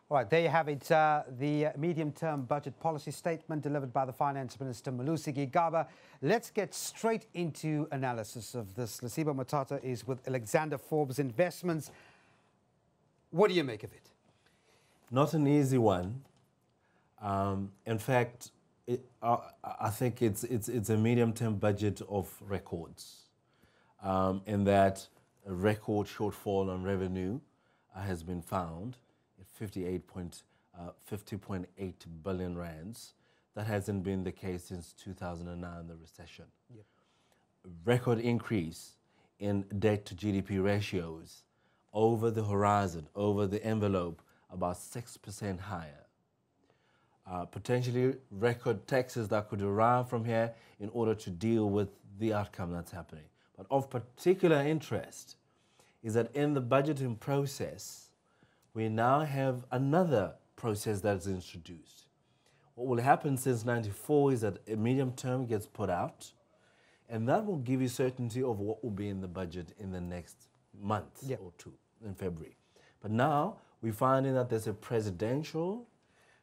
All right, there you have it, the medium-term budget policy statement delivered by the Finance Minister Malusi Gigaba. Let's get straight into analysis of this. Lesiba Mothata is with Alexander Forbes Investments. What do you make of it? Not an easy one. In fact, I think it's a medium-term budget of records, in that a record shortfall on revenue has been found at 50.8 billion rands. That hasn't been the case since 2009, the recession. Yep. Record increase in debt to GDP ratios over the horizon, over the envelope, about 6% higher. Potentially record taxes that could arrive from here in order to deal with the outcome that's happening. But of particular interest is that in the budgeting process, we now have another process that's introduced. What will happen since '94 is that a medium term gets put out, and that will give you certainty of what will be in the budget in the next month or two, in February. But now we're finding that there's a presidential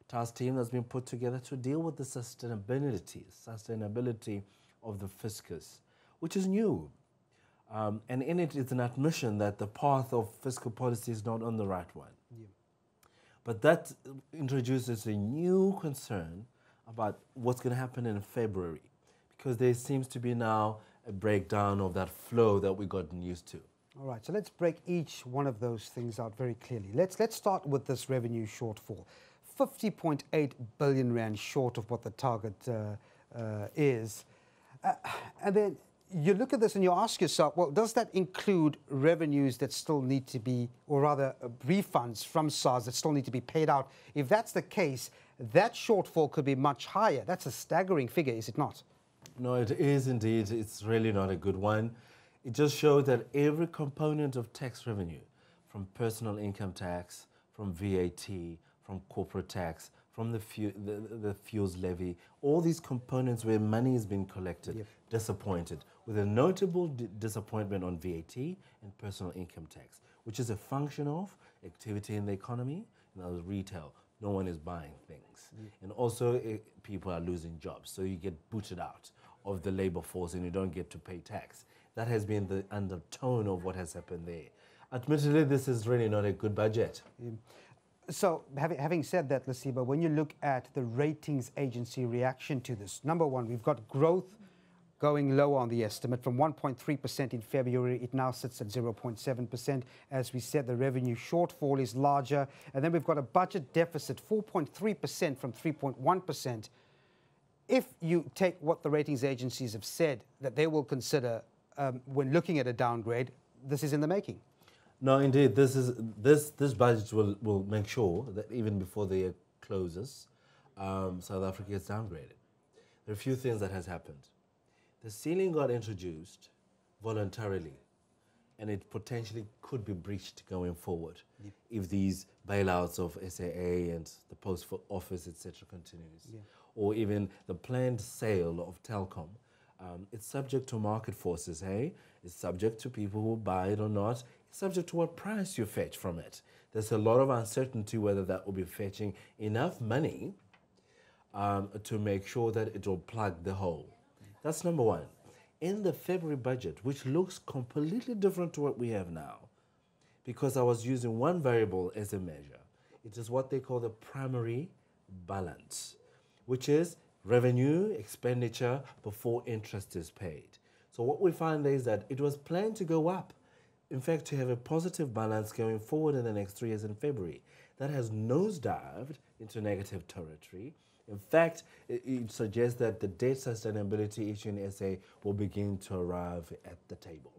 task team that's been put together to deal with the sustainability of the fiscus, which is new. And in it, it's an admission that the path of fiscal policy is not on the right one. Yeah. But that introduces a new concern about what's going to happen in February, because there seems to be now a breakdown of that flow that we've gotten used to. All right, so let's break each one of those things out very clearly. Let's start with this revenue shortfall. 50.8 billion rand short of what the target is. And then you look at this and you ask yourself, well, does that include revenues that still need to be, or rather refunds from SARS that still need to be paid out? If that's the case, that shortfall could be much higher. That's a staggering figure, is it not? No, it is indeed. It's really not a good one. It just shows that every component of tax revenue, from personal income tax, from VAT, from corporate tax, from the fuels levy, all these components where money is being collected, disappointed, with a notable disappointment on VAT and personal income tax, which is a function of activity in the economy, and retail. No one is buying things. And also people are losing jobs, so you get booted out of the labor force and you don't get to pay tax. That has been the undertone of what has happened there. Admittedly, this is really not a good budget. So, having said that, Lesiba, when you look at the ratings agency reaction to this, number one, we've got growth going lower on the estimate. From 1.3% in February, it now sits at 0.7%. As we said, the revenue shortfall is larger. And then we've got a budget deficit, 4.3% from 3.1%. If you take what the ratings agencies have said that they will consider when looking at a downgrade, this is in the making. No, indeed, this budget will make sure that even before the year closes, South Africa is downgraded. There are a few things that has happened. The ceiling got introduced voluntarily, and it potentially could be breached going forward if these bailouts of SAA and the post office, etc., continues, or even the planned sale of Telkom. It's subject to market forces, It's subject to people who buy it or not. It's subject to what price you fetch from it. There's a lot of uncertainty whether that will be fetching enough money to make sure that it will plug the hole. That's number one. In the February budget, which looks completely different to what we have now, because I was using one variable as a measure, it is what they call the primary balance, which is revenue, expenditure before interest is paid. So what we find there is that it was planned to go up. In fact, to have a positive balance going forward in the next 3 years in February. That has nosedived into negative territory. In fact, it suggests that the debt sustainability issue in SA will begin to arrive at the table.